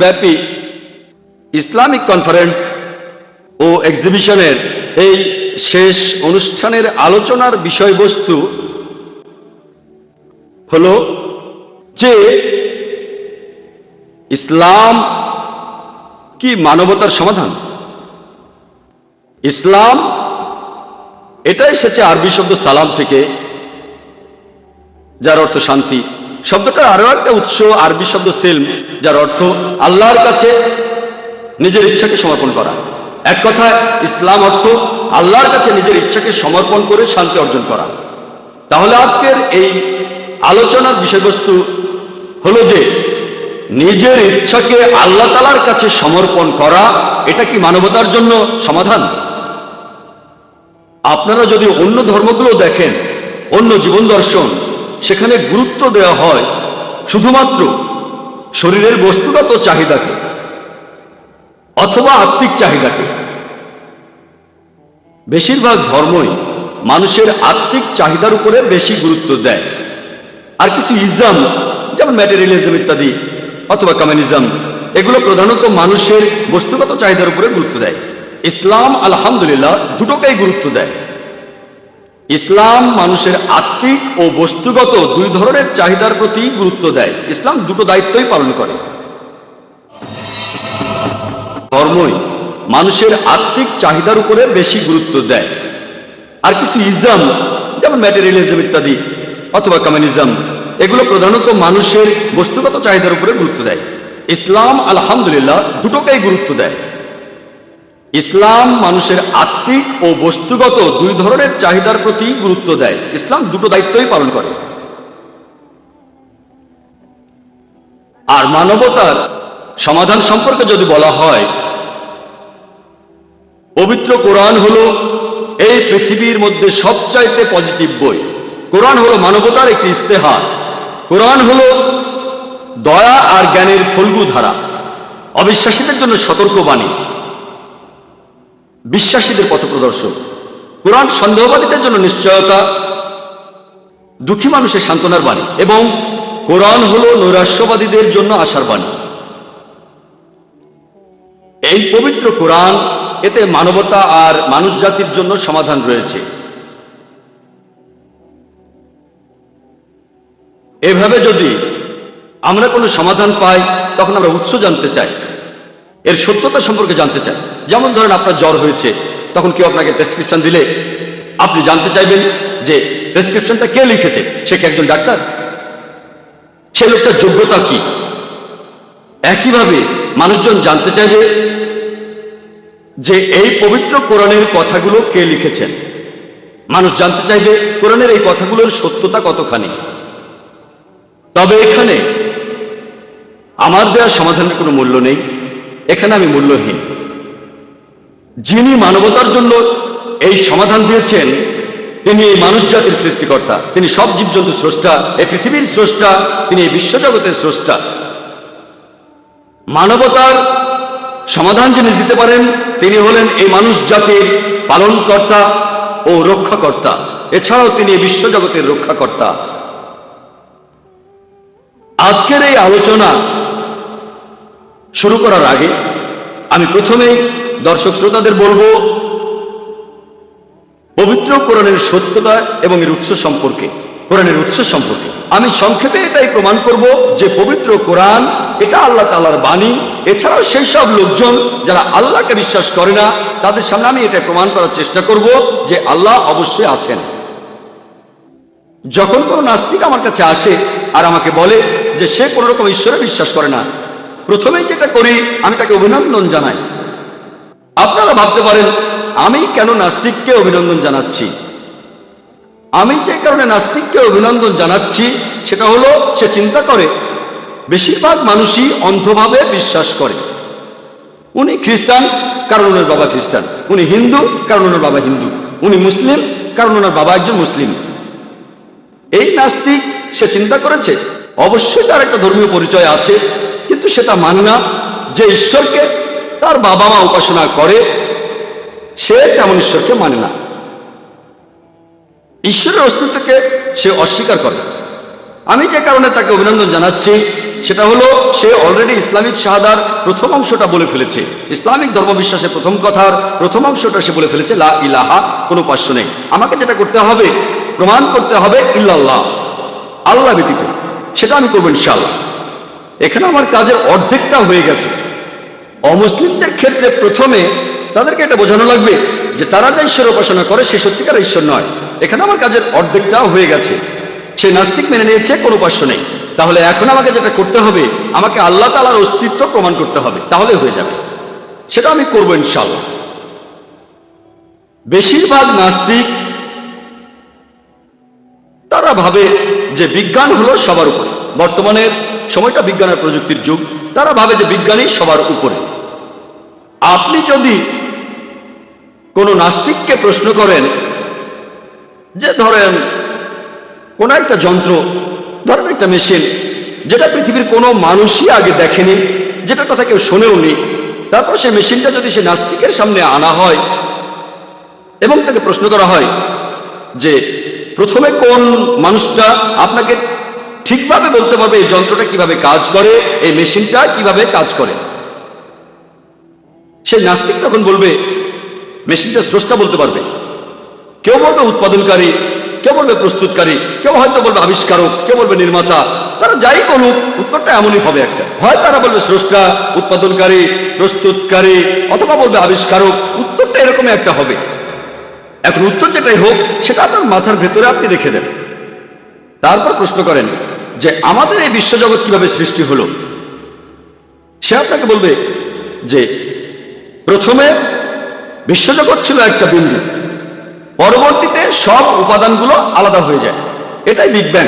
ব্যাপী Islamic conference ও এক্সিবিশনের এই শেষ অনুষ্ঠানের আলোচনার বিষয়বস্তু হলো যে ইসলাম কি মানবতার সমাধান। ইসলাম এটা এসেছে আরবি শব্দ সালাম থেকে, যার অর্থ শান্তি। শব্দটার আরো একটা উৎস আরবি শব্দ সিলম, যার অর্থ আল্লাহর কাছে নিজের ইচ্ছাকে সমর্পণ করা। এক কথায় ইসলাম অর্থ আল্লাহর কাছে নিজের ইচ্ছাকে সমর্পণ করে শান্তি অর্জন করা। তাহলে আজকের এই আলোচনার বিষয়বস্তু হলো যে নিজের ইচ্ছাকে আল্লাহ তাআলার কাছে সমর্পণ করা, এটা কি মানবতার জন্য সমাধান? আপনারা যদি অন্য ধর্মগুলো দেখেন, অন্য জীবন দর্শন, সেখানে গুরুত্ব দেওয়া হয় শুধুমাত্র শরীরের বস্তুগত চাহিদাকে অথবা আত্মিক চাহিদাকে। বেশিরভাগ ধর্মই মানুষের আত্মিক চাহিদার উপরে বেশি গুরুত্ব দেয়। আর কিছু ইসলাম যেমন ম্যাটেরিয়ালিজম ইত্যাদি অথবা কমিউনিজম, এগুলো প্রধানত মানুষের বস্তুগত চাহিদার উপরে গুরুত্ব দেয়। ইসলাম আলহামদুলিল্লাহ দুটোকেই গুরুত্ব দেয়। ইসলাম মানুষের আত্মিক ও বস্তুগত দুই ধরনের চাহিদার প্রতি গুরুত্ব দেয়। ইসলাম দুটো দায়িত্বই পালন করে। ধর্মই মানুষের আত্মিক চাহিদার উপরে বেশি গুরুত্ব দেয়। আর কিছু ইসলাম যেমন ম্যাটেরিয়ালিজম ইত্যাদি অথবা কমিউনিজম, এগুলো প্রধানত মানুষের বস্তুগত চাহিদার উপরে গুরুত্ব দেয়। ইসলাম আলহামদুলিল্লাহ দুটোকেই গুরুত্ব দেয়। ইসলাম মানুষের আত্মিক ও বস্তুগত দুই ধরনের চাহিদার প্রতি গুরুত্ব দেয়। ইসলাম দুটো দায়িত্বই পালন করে। আর মানবতার সমাধান সম্পর্কে যদি বলা হয়, পবিত্র কোরআন হলো এই পৃথিবীর মধ্যে সবচাইতে পজিটিভ বই। কোরআন হলো মানবতার একটি ইস্তেহার। কোরআন হলো দয়া আর জ্ঞানের ফল্গু ধারা। অবিশ্বাসীদের জন্য সতর্কবাণী, বিশ্বাসীদের পথপ্রদর্শক। কোরআন সন্দেহবাদীদের জন্য নিশ্চয়তা, দুঃখী মানুষের সান্ত্বনার বাণী। এবং কোরআন হলো নৈরাশ্যবাদীদের জন্য আশার বাণী। এই পবিত্র কোরআন, এতে মানবতা আর মানুষ জাতির জন্য সমাধান রয়েছে। এভাবে যদি আমরা কোনো সমাধান পাই, তখন আমরা উৎস জানতে চাই, এর সত্যতা সম্পর্কে জানতে চাই। যেমন ধরেন আপনার জ্বর হয়েছে, তখন কেউ আপনাকে প্রেসক্রিপশন দিলে আপনি জানতে চাইবেন যে প্রেসক্রিপশনটা কে লিখেছে, সে কি একজন ডাক্তার, সে লোকটার যোগ্যতা কি। একইভাবে মানুষজন জানতে চাইবে যে এই পবিত্র কোরআনের কথাগুলো কে লিখেছেন। মানুষ জানতে চাইবে কোরআনের এই কথাগুলোর সত্যতা কতখানি। তবে এখানে আমার দেওয়া সমাধানের কোনো মূল্য নেই, এখানে আমি মূল্যহীন। যিনি মানবতার জন্য এই সমাধান দিয়েছেন, তিনি এই মানুষ জাতির সৃষ্টিকর্তা, তিনি সব জীবজন্তু স্রষ্টা, এই পৃথিবীর স্রষ্টা, তিনি এই বিশ্বজগতের স্রষ্টা। মানবতার সমাধান যিনি দিতে পারেন, তিনি হলেন এই মানুষ জাতির পালনকর্তা ও রক্ষাকর্তা। এছাড়াও তিনি এই বিশ্বজগতের রক্ষাকর্তা। আজকের এই আলোচনা শুরু করার আগে আমি প্রথমেই দর্শক শ্রোতাদের বলবো পবিত্র কোরআনের সত্যতা এবং এর উৎস সম্পর্কে। কোরআনের উৎস সম্পর্কে আমি সংক্ষেপে এটাই প্রমাণ করব যে পবিত্র কোরআন এটা আল্লাহ তাআলার বাণী। এছাড়াও সেই সব লোকজন যারা আল্লাহকে বিশ্বাস করে না, তাদের সামনে আমি এটা প্রমাণ করার চেষ্টা করব যে আল্লাহ অবশ্যই আছেন। যখন কোনো নাস্তিক আমার কাছে আসে আর আমাকে বলে যে সে কোনো রকম ঈশ্বরে বিশ্বাস করে না, প্রথমেই যেটা করি আমি তাকে অভিনন্দন জানাই। আপনারা ভাবতে পারেন আমি কেন নাস্তিককে অভিনন্দন জানাচ্ছি। আমি যে কারণে নাস্তিককে অভিনন্দন জানাচ্ছি সেটা হলো সে চিন্তা করে বেশিরভাগ মানুষই অন্ধভাবে বিশ্বাস করে। উনি খ্রিস্টান কারণ ওনার বাবা খ্রিস্টান, উনি হিন্দু কারণ ওনার বাবা হিন্দু, উনি মুসলিম কারণ ওনার বাবা একজন মুসলিম। এই নাস্তিক সে চিন্তা করেছে অবশ্যই তার একটা ধর্মীয় পরিচয় আছে, কিন্তু সেটা মানে না যে ঈশ্বরকে তার বাবা মা উপাসনা করে সে তেমন ঈশ্বরকে মানে না। ঈশ্বরের অস্তিত্বকে সে অস্বীকার করে। আমি যে কারণে তাকে অভিনন্দন জানাচ্ছি সেটা হলো সে অলরেডি ইসলামিক শাহাদার প্রথম অংশটা বলে ফেলেছে, ইসলামিক ধর্মবিশ্বাসের প্রথম কথার প্রথম অংশটা সে বলে ফেলেছে, লা ইলাহা, কোনো উপাস্য নেই। আমাকে যেটা করতে হবে, প্রমাণ করতে হবে ইল্লাল্লাহ, আল্লাহ ব্যতীত। সেটা আমি করবো ইনশাআল্লাহ। এখানে আমার কাজের অর্ধেকটা হয়ে গেছে। অমুসলিমদের ক্ষেত্রে প্রথমে তাদেরকে এটা বোঝানো লাগবে যে তারা যা ঈশ্বর উপাসনা করে সে সত্যিকার ঈশ্বর নয়। এখানে আমার কাজের অর্ধেকটাও হয়ে গেছে। সে নাস্তিক মেনে নিয়েছে, কোনো উপাস্য নেই। তাহলে এখন আমাকে যেটা করতে হবে, আমাকে আল্লাহ তাআলার অস্তিত্ব প্রমাণ করতে হবে, তাহলে হয়ে যাবে। সেটা আমি করবো ইনশাআল্লাহ। বেশিরভাগ নাস্তিক তারা ভাবে যে বিজ্ঞান হলো সবার উপরে। বর্তমানের সময়টা বিজ্ঞান আর প্রযুক্তির যুগ। তারা ভাবে যে বিজ্ঞানই সবার উপরে। আপনি যদি কোনো নাস্তিককে প্রশ্ন করেন যে ধরেন কোন একটা যন্ত্র, ধরেন একটা মেশিন, যেটা পৃথিবীর কোনো মানুষই আগে দেখেনি, যেটা কথা কেউ শোনেও নি, তারপর সে মেশিনটা যদি সে নাস্তিকের সামনে আনা হয় এবং তাকে প্রশ্ন করা হয় যে প্রথমে কোন মানুষটা আপনাকে ঠিকভাবে বলতে পারবে এই যন্ত্রটা কিভাবে কাজ করে, এই মেশিনটা কিভাবে কাজ করে, সেই নাস্তিক তখন বলবে মেশিনটা স্রষ্টা বলতে পারবে। কেউ বলবে উৎপাদনকারী, কেউ বলবে প্রস্তুতকারী, কেউ হয়তো বলবে আবিষ্কারক, কেউ বলবে নির্মাতা। তারা যাই বলুক, উত্তরটা এমনই হবে একটা, হয় তারা বলবে স্রষ্টা, উৎপাদনকারী, প্রস্তুতকারী, অথবা বলবে আবিষ্কারক। উত্তরটা এরকমই একটা হবে। এখন উত্তর যেটাই হোক সেটা আপনার মাথার ভেতরে আপনি রেখে দেন। তারপর প্রশ্ন করেন যে আমাদের এই বিশ্বজগৎ কিভাবে সৃষ্টি হলো। সে আপনাকে বলবে যে প্রথমে বিশ্বজগৎ ছিল একটা বিন্দু, পরবর্তীতে সব উপাদানগুলো আলাদা হয়ে যায়, এটাই বিগ ব্যাং।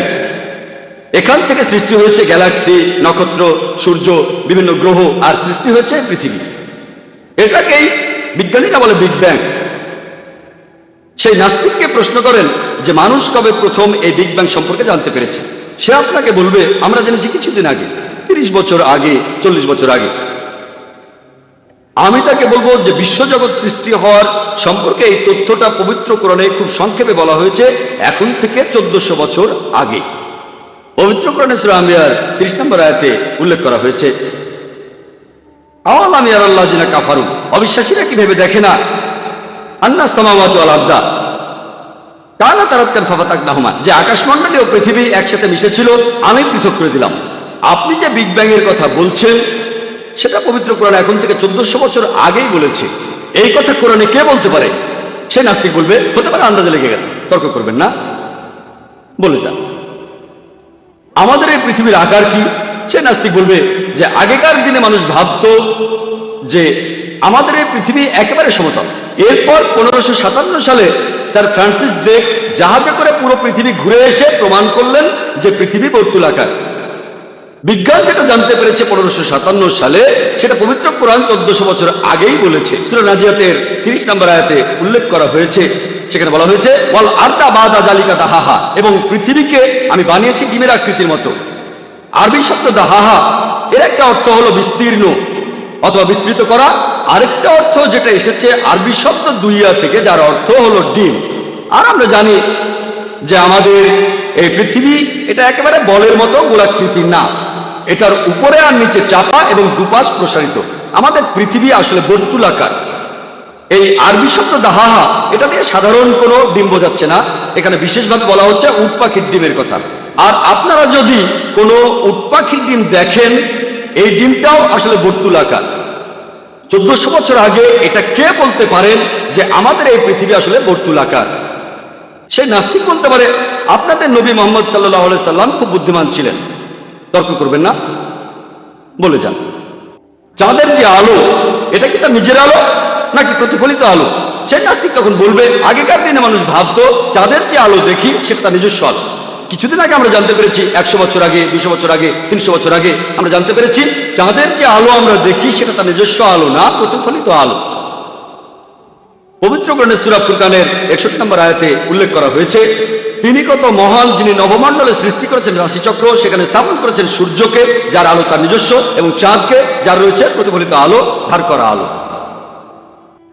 এখান থেকে সৃষ্টি হয়েছে গ্যালাক্সি, নক্ষত্র, সূর্য, বিভিন্ন গ্রহ, আর সৃষ্টি হয়েছে পৃথিবী। এটাকেই বিজ্ঞানীরা বলে বিগ ব্যাং। সেই নাস্তিককে প্রশ্ন করেন যে মানুষ কবে প্রথম এই বিগ ব্যাং সম্পর্কে জানতে পেরেছে। সে আপনাকে বলবে আমরা জেনেছি কিছুদিন আগে, 30 বছর আগে, 40 বছর আগে। আমি তাকে বলবো যে বিশ্বজগৎ সৃষ্টি হওয়ার সম্পর্কে এই তথ্যটা পবিত্র কোরআনে খুব সংক্ষেপে বলা হয়েছে এখন থেকে 1400 বছর আগে। পবিত্র কোরআনে সূরা আম্বিয়ার 30 নম্বর আয়াতে উল্লেখ করা হয়েছে, আওয়ালাম ইয়ারাল্লাযিনা কাফারু, অবিশ্বাসীরা কি ভেবে দেখে না, আন্নাস সামাওয়াতু ওয়াল আরদা কানাতা তারাতকান ফাফাতাকনাহুমা, যে আকাশমণ্ডলী ও পৃথিবী একসাথে মিশেছিল, আমি পৃথক করে দিলাম। আপনি যে বিগ ব্যাং এর কথা বলছেন সেটা পবিত্র কোরআন এখন থেকে 1400 বছর আগেই বলেছে। এই কথা কোরআনে কে বলতে পারে? সে নাস্তিক বলবে হতে পারে আন্দাজে লেগে গেছে। তর্ক করবেন না, বলে যান। আমাদের এই পৃথিবীর আকার কি? সে নাস্তিক বলবে যে আগেকার দিনে মানুষ ভাবত যে আমাদের এই পৃথিবী একেবারে সমতল। এরপর 1557 সালে স্যার ফ্রান্সিস ড্রেক জাহাজে করে পুরো পৃথিবী ঘুরে এসে প্রমাণ করলেন যে পৃথিবী বর্তুলাকার। বিজ্ঞান যেটা জানতে পেরেছে 1557 সালে, সেটা পবিত্র কোরআন 1400 বছর আগেই বলেছে। সূরা নাজিয়াতের 30 নম্বর আয়াতে উল্লেখ করা হয়েছে, সেখানে বলা হয়েছে ওয়াল আরদা বাদা জালিকা দাহাহা, এবং পৃথিবীকে আমি বানিয়েছি ডিমের আকৃতির মতো। আরবি শব্দ দাহাহা এর একটা অর্থ হলো বিস্তীর্ণ অথবা বিস্তৃত করা, আরেকটা অর্থ যেটা এসেছে আরবি শব্দ দুইয়া থেকে, যার অর্থ হলো ডিম। আর আমরা জানি যে আমাদের এই পৃথিবী এটা একেবারে বলের মতো গোলাকৃতির না, এটার উপরে আর নিচে চাপা এবং দুপাশ প্রসারিত। আমাদের পৃথিবী আসলে বর্তুলাকার। এই আরবি শব্দ দাহাহা এটা দিয়ে সাধারণ কোনো ডিম বোঝাচ্ছে না, এখানে বিশেষভাবে বলা হচ্ছে উট পাখির ডিমের কথা। আর আপনারা যদি কোনো উট পাখির ডিম দেখেন, এই ডিমটাও আসলে বর্তুলাকার। 1400 বছর আগে এটা কে বলতে পারেন যে আমাদের এই পৃথিবী আসলে বর্তুলাকার? সেই নাস্তিক বলতে পারে আপনাদের নবী মুহাম্মদ সাল্লাল্লাহু আলাইহি সাল্লাম খুব বুদ্ধিমান ছিলেন। তর্ক করবেন না, বলে যান। চাঁদের যে আলো, এটা কি তার নিজের আলো নাকি প্রতিফলিত আলো? সেই নাস্তিক তখন বলবে আগেকার দিনে মানুষ ভাবতো চাঁদের যে আলো দেখি সেটা তার নিজস্ব আলো। কিছুদিন আগে আমরা জানতে পেরেছি, 100 বছর আগে, 200 বছর আগে, 300 বছর আগে আমরা জানতে পেরেছি চাঁদের যে আলো আমরা দেখি সেটা তার নিজস্ব আলো না, প্রতিফলিত আলো। পবিত্র কোরআনে সূরা ফুরকানের 61 নম্বর আয়াতে উল্লেখ করা হয়েছে তিনি কত মহান, যিনি নবমণ্ডলে সৃষ্টি করেছেন রাশিচক্র, সেখানে স্থাপন করেছেন সূর্যকে যার আলো তার নিজস্ব, এবং চাঁদকে যার রয়েছে প্রতিফলিত আলো, ধার করা আলো।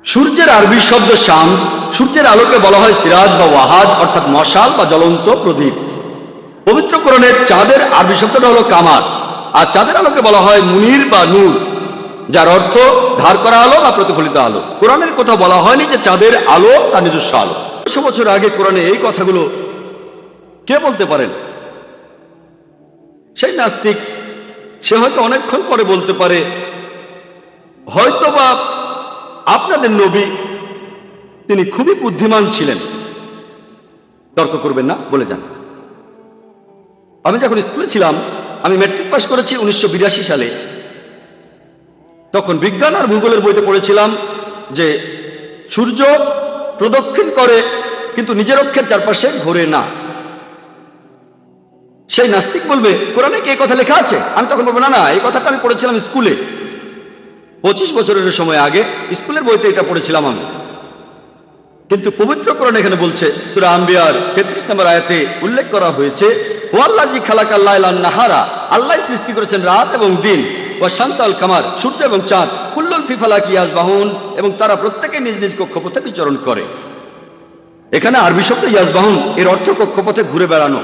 সূর্যের আরবি শব্দ শামস, সূর্যের আলোকে বলা হয় সিরাজ বা ওয়াহাজ, অর্থাৎ মশাল বা জ্বলন্ত প্রদীপ। পবিত্র কোরআনের চাঁদের আরবি শব্দটা হলো কামার, আর চাঁদের আলোকে বলা হয় মুনির বা নূর, যার অর্থ ধার করা আলো বা প্রতিফলিত আলো। কোরআনের কথা বলা হয়নি যে চাঁদের আলো তার নিজস্ব আলো। 100 বছর আগে কোরআনে এই কথাগুলো কে বলতে পারেন? সেই নাস্তিক, সে হয়তো অনেকক্ষণ পরে বলতে পারে, হয়তোবা আপনাদের নবী তিনি খুবই বুদ্ধিমান ছিলেন। তর্ক করবেন না, বলে যান। আমি যখন স্কুলে ছিলাম, আমি ম্যাট্রিক পাস করেছি 1982 সালে। তখন বিজ্ঞান আর ভূগোলের বইতে পড়েছিলাম যে সূর্য প্রদক্ষিণ করে কিন্তু নিজের অক্ষের চারপাশে ঘোরে না। সেই নাস্তিক বলবে, কোরআনে কি এই কথা লেখা আছে? আমি তখন বলবো, না না, এই কথাটা আমি পড়েছিলাম স্কুলে 25 বছরের সময় আগে, স্কুলের বইতে এটা পড়েছিলাম আমি। কিন্তু পবিত্র কোরআন এখানে বলছে, সূরা আম্বিয়ার 33 নম্বর আয়াতে উল্লেখ করা হয়েছে, ওয়াল্লাযী খালাকাল লাইলা ওয়ান নাহারা, আল্লাহ সৃষ্টি করেছেন রাত এবং দিন, ওয়াশ শামসা ওয়াল কামার, সূর্য এবং চাঁদ, কুল্লুন ফি ফালাকি ইয়াসবাহুন, এবং তারা প্রত্যেকে নিজ নিজ কক্ষপথে বিচরণ করে। এখানে আরবি শব্দ ইয়াসবাহুন, এর অর্থ কক্ষপথে ঘুরে বেড়ানো।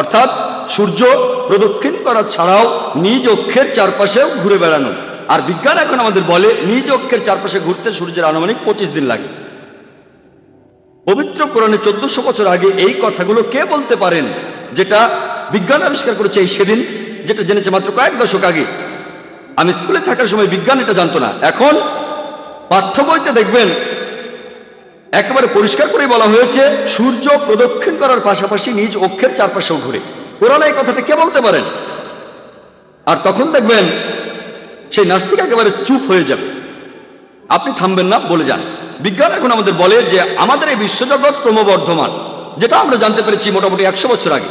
অর্থাৎ সূর্য প্রদক্ষিণ করা ছাড়াও নিজ অক্ষের চারপাশেও ঘুরে বেড়ানো। আর বিজ্ঞান এখন আমাদের বলে নিজ অক্ষের চারপাশে ঘুরতে সূর্যের আনুমানিক 25 দিন লাগে। পবিত্র কোরআনে 1400 বছর আগে এই কথাগুলো কে বলতে পারেন, যেটা বিজ্ঞান আবিষ্কার করেছে এই সেদিন, যেটা জেনেছে মাত্র কয়েক দশক আগে। আমি স্কুলে থাকার সময় বিজ্ঞান এটা জানতো না। এখন পাঠ্য বইতে দেখবেন একেবারে পরিষ্কার করে বলা হয়েছে সূর্য প্রদক্ষিণ করার পাশাপাশি নিজ অক্ষের চারপাশেও ঘুরে। কোরআনে এই কথাটা কে বলতে পারেন? আর তখন দেখবেন সেই নাস্তিক একেবারে চুপ হয়ে যাবে। আপনি থামবেন না, বলে যান। বিজ্ঞান এখন আমাদের বলে যে আমাদের এই বিশ্বজগৎ ক্রমবর্ধমান, যেটা আমরা জানতে পেরেছি মোটামুটি 100 বছর আগে।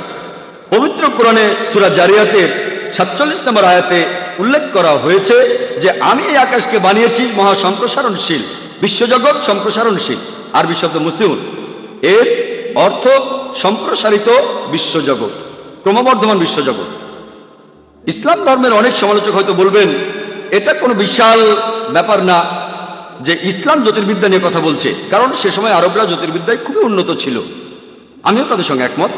পবিত্র কোরআনে সূরা জারিয়াতের 47 নম্বর আয়াতে উল্লেখ করা হয়েছে যে আমি এই আকাশকে বানিয়েছি মহা সম্প্রসারণশীল, বিশ্বজগৎ সম্প্রসারণশীল। আরবি শব্দ মুসলিউন, এর অর্থ সম্প্রসারিত বিশ্বজগৎ, ক্রমবর্ধমান বিশ্বজগৎ। ইসলাম ধর্মের অনেক সমালোচক হয়তো বলবেন এটা কোনো বিশাল ব্যাপার না যে ইসলাম জ্যোতির্বিদ্যা নিয়ে কথা বলছে, কারণ সে সময় আরবরা জ্যোতির্বিদ্যায় খুবই উন্নত ছিল। আমিও তাদের সঙ্গে একমত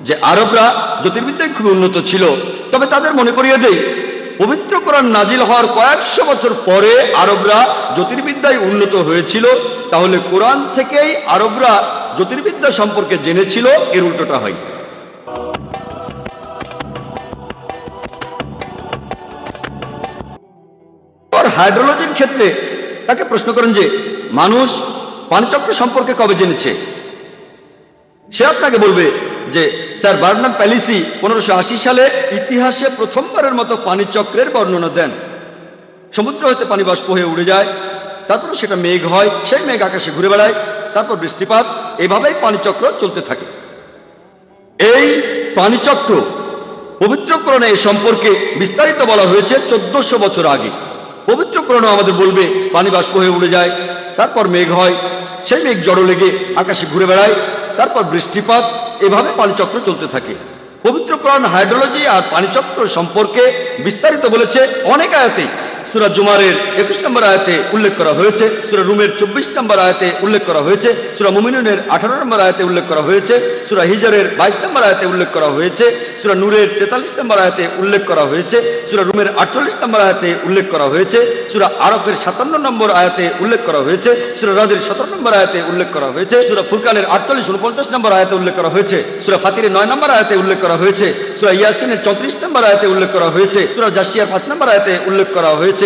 যে আরবরা জ্যোতির্বিদ্যায় খুবই উন্নত ছিল। তবে তাদের মনে করিয়ে দেই, পবিত্র কোরআন নাজিল হওয়ার কয়েকশো বছর পরে আরবরা জ্যোতির্বিদ্যায় উন্নত হয়েছিল। তাহলে কোরআন থেকেই আরবরা জ্যোতির্বিদ্যা সম্পর্কে জেনেছিল, এর উল্টোটা হয়। হাইড্রোলজির ক্ষেত্রে তাকে প্রশ্ন করেন যে মানুষ পানিচক্র সম্পর্কে কবে জেনেছে? সে আপনাকে বলবে যে স্যার বার্নার্ড প্যালিসি 1580 সালে ইতিহাসে প্রথমবারের মতো পানিচক্রের বর্ণনা দেন। সমুদ্র হতে পানি বাষ্প হয়ে উড়ে যায়, তারপর সেটা মেঘ হয়, সেই মেঘ আকাশে ঘুরে বেড়ায়, তারপর বৃষ্টিপাত, এভাবেই পানিচক্র চলতে থাকে। এই পানিচক্র পবিত্র কোরআনে এ সম্পর্কে বিস্তারিত বলা হয়েছে 1400 বছর আগে। পবিত্র কোরআন আমাদের বলবে পানি বাষ্প হয়ে উড়ে যায়, তারপর মেঘ হয়, সেই মেঘ জড়ো লেগে আকাশে ঘুরে বেড়ায়, তারপর বৃষ্টিপাত, এভাবে পানিচক্র চলতে থাকে। পবিত্র কোরআন হাইড্রোলজি আর পানিচক্র সম্পর্কে বিস্তারিত বলেছে অনেক আয়াতেই। সূরা জুমারের 21 নম্বর আয়াতে উল্লেখ করা হয়েছে, সূরা রুমের 24 নম্বর আয়াতে উল্লেখ করা হয়েছে, সূরা মুমিনুনের 18 নম্বর আয়াতে উল্লেখ করা হয়েছে, সূরা হিজরের 22 নম্বর আয়াতে উল্লেখ করা হয়েছে, সূরা নূরের 43 নম্বর আয়াতে উল্লেখ করা হয়েছে, সূরা রুমের 48 নম্বর আয়াতে উল্লেখ করা হয়েছে, সূরা আরাফের 57 নম্বর আয়াতে উল্লেখ করা হয়েছে, সূরা রাদের 17 নম্বর আয়াতে উল্লেখ করা হয়েছে, সূরা ফুরকানের 48-49 নম্বর আয়াতে উল্লেখ করা হয়েছে, সূরা ফাতিরের 9 নম্বর আয়াতে উল্লেখ করা হয়েছে, সূরা ইয়াসিনের 34 নম্বর আয়াতে উল্লেখ করা হয়েছে, সূরা জাসিয়ার 5 নম্বর আয়াতে উল্লেখ করা হয়েছে,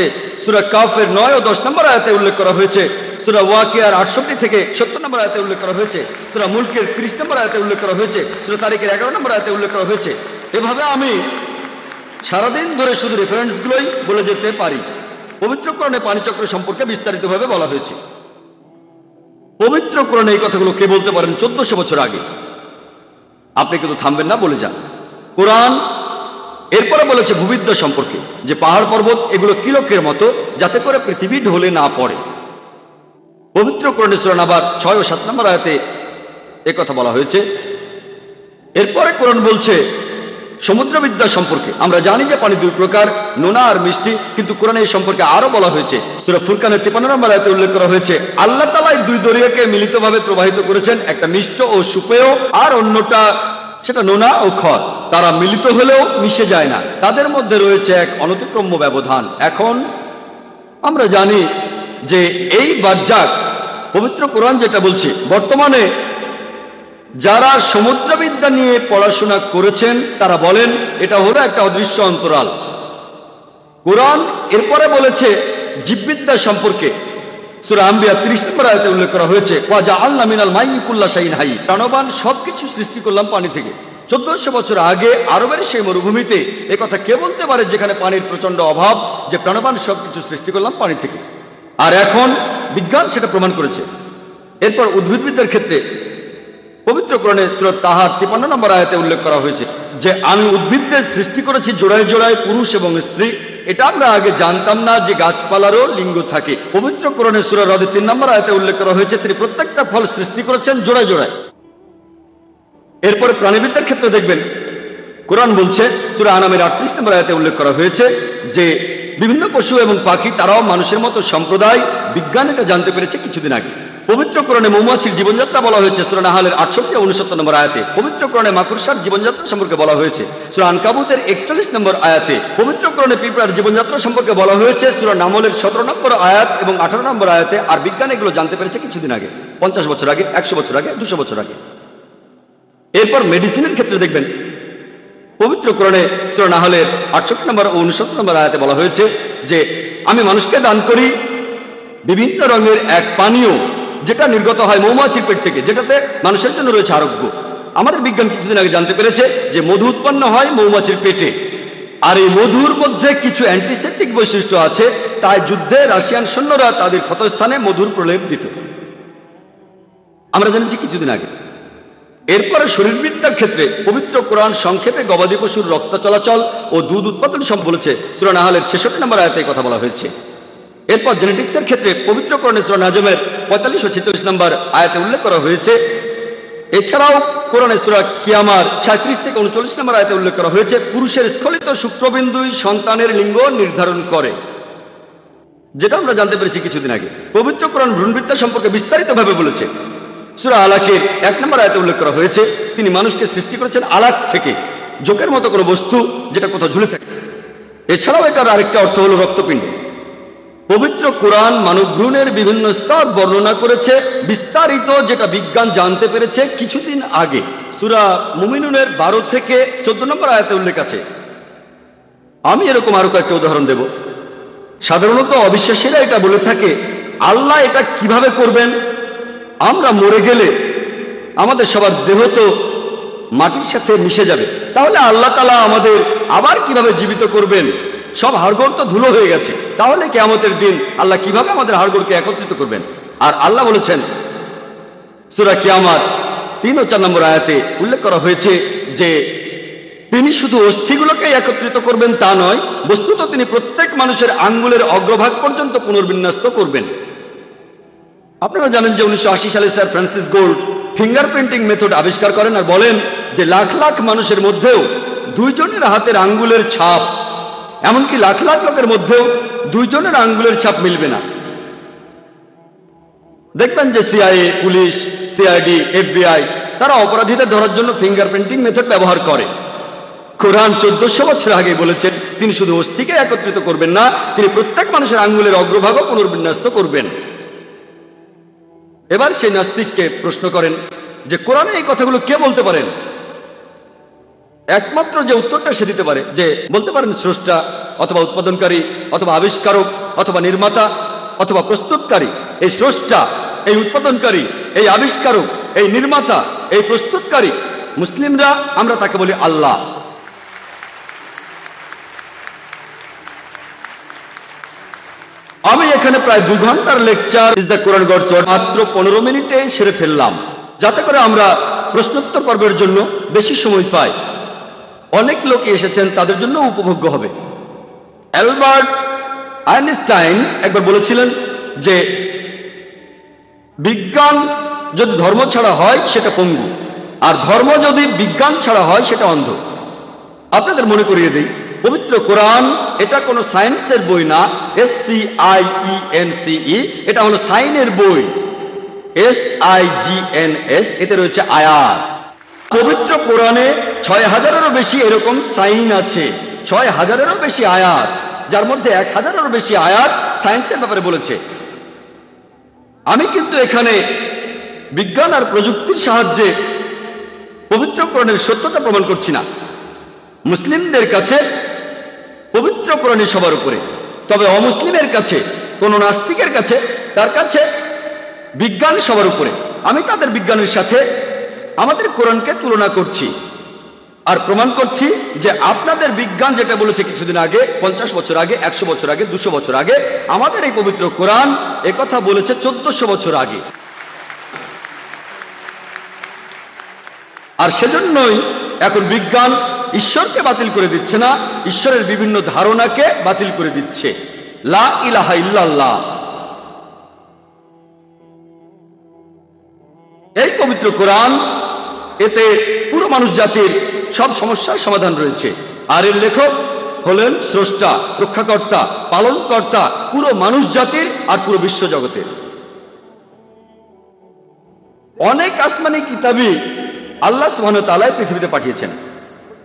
সূরা কাফের 9 ও 10 নম্বর আয়াতে উল্লেখ করা হয়েছে, সূরা ওয়াকিয়ার 68 থেকে 70 নম্বর আয়াতে উল্লেখ করা হয়েছে, সূরা মুলকের 30 নম্বর আয়াতে উল্লেখ করা হয়েছে, সূরা তারিকের 11 নম্বর আয়াতে উল্লেখ করা হয়েছে। এভাবে আমি সারাদিন ধরে শুধু রেফারেন্সগুলোই বলে যেতে পারি। পবিত্র কোরআনে পানিচক্র সম্পর্কে বিস্তারিতভাবে বলা হয়েছে। পবিত্র কোরআনে এই কথাগুলো কে বলতে পারেন 1400 বছর আগে? আপনি কিন্তু থামবেন না, বলে যান। কোরআন এরপরে বলেছে ভূবিদ্যা সম্পর্কে, যে পাহাড় পর্বত এগুলো কিলকের মতো, যাতে করে পৃথিবী ঢলে না পড়ে। পবিত্র কোরআনে সূরা নাবার 6 ও 7 নম্বর আয়াতে একথা বলা হয়েছে। এরপরে কোরআন বলছে সমুদ্রবিদ্যা সম্পর্কে। আমরা জানি যে পানি দুই প্রকার, নোনা আর মিষ্টি, কিন্তু কোরআনে এই সম্পর্কে আরো বলা হয়েছে। সূরা ফুরকানের 53 নম্বর আয়াতে উল্লেখ করা হয়েছে আল্লাহ তাআলা এই দুই দরিয়াকে মিলিতভাবে প্রবাহিত করেছেন, একটা মিষ্ট ও সুপেয় আর অন্যটা সেটা নোনা ও খর। তারা মিলিত হলেও মিশে যায় না, তাদের মধ্যে রয়েছে এক অনতিক্রম্য ব্যবধান। এখন আমরা জানি যে এই বাজ্জাক পবিত্র কোরআন যেটা বলছে, বর্তমানে যারা সমুদ্রবিদ্যা নিয়ে পড়াশোনা করেছেন তারা বলেন এটা হলো একটা অদৃশ্য অন্তরাল। কোরআন এরপরে বলেছে জীববিদ্যা সম্পর্কে। সূরা আম্বিয়া 30 নম্বর আয়াতে উল্লেখ করা হয়েছে, ওয়া জাআলনা মিনাল মাই কুল্লা শাইইন হাই, প্রাণবান সবকিছু সৃষ্টি করলাম পানি থেকে। 1400 বছর আগে আরবের সেই মরুভূমিতে এ কথা কে বলতে পারে যেখানে পানির প্রচন্ড অভাব, যে প্রাণবান সবকিছু সৃষ্টি করলাম পানি থেকে? আর এখন বিজ্ঞান সেটা প্রমাণ করেছে। এরপর উদ্ভিদবিদ্যার ক্ষেত্রে পবিত্র কোরআনে সূরা তাহা 53 নম্বর আয়াতে উল্লেখ করা হয়েছে যে আমি উদ্ভিদদের সৃষ্টি করেছি জোড়ায় জোড়ায়, পুরুষ এবং স্ত্রী। এটা আমরা আগে জানতাম না যে গাছপালারও লিঙ্গ থাকে। পবিত্র কোরআনে সূরা রদ 3 নম্বর আয়াতে উল্লেখ করা হয়েছে তিনি প্রত্যেকটা ফল সৃষ্টি করেছেন জোড়ায় জোড়ায়। এরপরে প্রাণীবিদ্যার ক্ষেত্রে দেখবেন কোরআন বলছে সূরা আনামের 38 নম্বর আয়াতে উল্লেখ করা হয়েছে যে বিভিন্ন পশু এবং পাখি তারাও মানুষের মতো সম্প্রদায়, বিজ্ঞান এটা জানতে পেরেছে কিছুদিন আগে। পবিত্র কোরআনে মৌমাছির জীবনযাত্রা বলা হয়েছে সূরা নাহালের 68 ও 69 নম্বর আয়াতে। পবিত্র কোরআনে মাকড়সার জীবনযাত্রা সম্পর্কে বলা হয়েছে সূরা আনকাবুতের 41 নম্বর আয়াতে। পবিত্র কোরআনে পিঁপড়ার জীবনযাত্রা সম্পর্কে বলা হয়েছে সূরা নামলের 17 নম্বর আয়াত এবং 18 নম্বর আয়াতে। আর বিজ্ঞান এগুলো জানতে পেরেছে কিছুদিন আগে, 50 বছর আগে, 100 বছর আগে, 200 বছর আগে। এরপর মেডিসিনের ক্ষেত্রে দেখবেন পবিত্র কোরআনে সূরা নাহলের 68 নম্বর ও 69 নম্বর আয়াতে বলা হয়েছে যে আমি মানুষকে দান করি বিভিন্ন রঙের এক পানীয় যেটা নির্গত হয় মৌমাছির পেট থেকে, যেটাতে মানুষের জন্য রয়েছে আরোগ্য। আমাদের বিজ্ঞান কিছুদিন আগে জানতে পেরেছে যে মধু উৎপন্ন হয় মৌমাছির পেটে, আর এই মধুর মধ্যে কিছু অ্যান্টিসেপটিক বৈশিষ্ট্য আছে, তাই যুদ্ধে রাশিয়ান সৈন্যরা তাদের ক্ষতস্থানে মধুর প্রলেপ দিত, আমরা জেনেছি কিছুদিন আগে। এরপরে শরীরবিদ্যার ক্ষেত্রে পবিত্র কোরআন সংক্ষেপে গবাদি পশুর রক্ত চলাচল ও দুধ উৎপাদন সব বলেছে সূরা নাহলের 66 নম্বর আয়াতে কথা বলা হয়েছে। এরপর জেনেটিক্সের ক্ষেত্রে পবিত্র কোরআনে সূরা নাজমের 45 ও 46 নম্বর আয়াতে উল্লেখ করা হয়েছে। এছাড়াও কোরআনে সূরা কিয়ামার 37 থেকে 39 নম্বর আয়াতে উল্লেখ করা হয়েছে পুরুষের স্খলিত শুক্রবিন্দুই সন্তানের লিঙ্গ নির্ধারণ করে, যেটা আমরা জানতে পেরেছি কিছুদিন আগে। পবিত্র কোরআন ভ্রূণবিদ্যা সম্পর্কে বিস্তারিতভাবে বলেছে। সূরা আলাকের 1 নম্বর আয়াতে উল্লেখ করা হয়েছে তিনি মানুষকে সৃষ্টি করেছেন আলাক থেকে, জোকের মতো কোনো বস্তু যেটা কোথাও ঝুলে থাকে। এছাড়াও এটার আরেকটা অর্থ হলো রক্তপিণ্ড। পবিত্র কোরআন মানব ভ্রূণের বিভিন্ন স্তর বর্ণনা করেছে বিস্তারিত, যেটা বিজ্ঞান জানতে পেরেছে কিছুদিন আগে। সূরা মুমিনুনের 12 থেকে 14 নম্বর আয়াতে উল্লেখ আছে। আমি এরকম আরো কয়েকটা উদাহরণ দেব। সাধারণত অবিশ্বাসীরা এটা বলে থাকে আল্লাহ এটা কিভাবে করবেন, আমরা মরে গেলে আমাদের সবার দেহ তো মাটির সাথে মিশে যাবে, তাহলে আল্লাহ তাআলা আমাদের আবার কিভাবে জীবিত করবেন? সব হাড়গোড় তো ধুলো হয়ে গেছে, তাহলে কিয়ামতের দিন আল্লাহ কিভাবে আমাদের হাড়গোড়কে একত্রিত করবেন? আর আল্লাহ বলেছেন সূরা কিয়ামত 3 ও 4 নম্বর আয়াতে উল্লেখ করা হয়েছে যে তিনি শুধু অস্থিগুলোকে একত্রিত করবেন তা নয়, বস্তুত তিনি প্রত্যেক মানুষের আঙ্গুলের অগ্রভাগ পর্যন্ত পুনর্বিন্যস্ত করবেন। আপনারা জানেন যে 1980 সালে sir Francis gold fingerprinting method আবিষ্কার করেন আর বলেন যে লাখ লাখ মানুষের মধ্যেও 2 জনের হাতের আঙ্গুলের ছাপ, এমনকি লাখ লাখ লোকের মধ্যেও 2 জনের আঙ্গুলের ছাপ মিলবে না। দেখবেন যে সিআইএ, পুলিশ, সিআইডি, এফবিআই তারা অপরাধীদের ধরার জন্য ফিঙ্গারপ্রিন্টিং মেথড ব্যবহার করে। কোরআন 1400 বছর আগে বলেছেন তিনি শুধু অস্থিকে একত্রিত করবেন না, তিনি প্রত্যেক মানুষের আঙ্গুলের অগ্রভাগও পুনর্বিন্যস্ত করবেন। এবার সেই নাস্তিককে প্রশ্ন করেন যে কোরআনে এই কথাগুলো কে বলতে পারেন? একমাত্র যে উত্তরটা সে দিতে পারে যে বলতে পারেন স্রষ্টা অথবা উৎপাদনকারী অথবা আবিষ্কারক অথবা নির্মাতা অথবা প্রস্তুতকারী। এই স্রষ্টা, এই উৎপাদনকারী, এই আবিষ্কারক, এই নির্মাতা, এই প্রস্তুতকারী মুসলিমরা আমরা তাকে বলি আল্লাহ। আমি এখানে প্রায় 2 ঘন্টার lecture is the Quran God's word মাত্র 15 মিনিটে সেরে ফেললাম, যাতে করে আমরা প্রশ্নোত্তর পর্বের জন্য বেশি সময় পাই। অনেক লোক এসেছেন, তাদের জন্য উপভোগ্য হবে। অ্যালবার্ট আইনস্টাইন একবার বলেছিলেন যে বিজ্ঞান যদি ধর্ম ছাড়া হয় সেটা পঙ্গু, আর ধর্ম যদি বিজ্ঞান ছাড়া হয় সেটা অন্ধ। আপনাদের মনে করিয়ে দিই, পবিত্র কোরআন এটা কোনো সায়েন্সের বই না, SCIENCE, এটা হলো সাইনের বই, SIGNS, এতে রয়েছে আয়াত। পবিত্র কোরআনে 6000-এরও বেশি এরকম সাইন আছে, 6000-এরও বেশি আয়াত, যার মধ্যে 1000-এরও বেশি আয়াত সায়েন্সের ব্যাপারে বলেছে। আমি কিন্তু এখানে বিজ্ঞান আর প্রযুক্তির সাহায্যে পবিত্র কোরআনের সত্যতা প্রমাণ করছি না। মুসলিমদের কাছে পবিত্র কোরআনই সবার উপরে, তবে অমুসলিমের কাছে, কোন নাস্তিকের কাছে, তার কাছে বিজ্ঞান সবার উপরে। আমি তাদের বিজ্ঞানের সাথে আমাদের কোরআনকে তুলনা করছি আর প্রমাণ করছি যে আপনাদের বিজ্ঞান যেটা বলেছে কিছুদিন আগে, 50 বছর আগে, 100 বছর আগে, 200 বছর আগে, আমাদের এই পবিত্র কোরআন একথা বলেছে 1400 বছর আগে। আর সেজন্যই এখন বিজ্ঞান ঈশ্বরকে বাতিল করে দিচ্ছে না, ঈশ্বরের বিভিন্ন ধারণাকে বাতিল করে দিচ্ছে। লা ইলাহা ইল্লাল্লাহ, এই পবিত্র কোরআন, এতে পুরো মানুষ জাতির সব সমস্যার সমাধান রয়েছে। আর এর লেখক হলেন স্রষ্টা, রক্ষাকর্তা, পালনকর্তা পুরো মানুষ জাতির আর পুরো বিশ্ব জগতের। অনেক আসমানি কিতাবই আল্লাহ সুবহানাহু ওয়া তাআলা পৃথিবীতে পাঠিয়েছেন,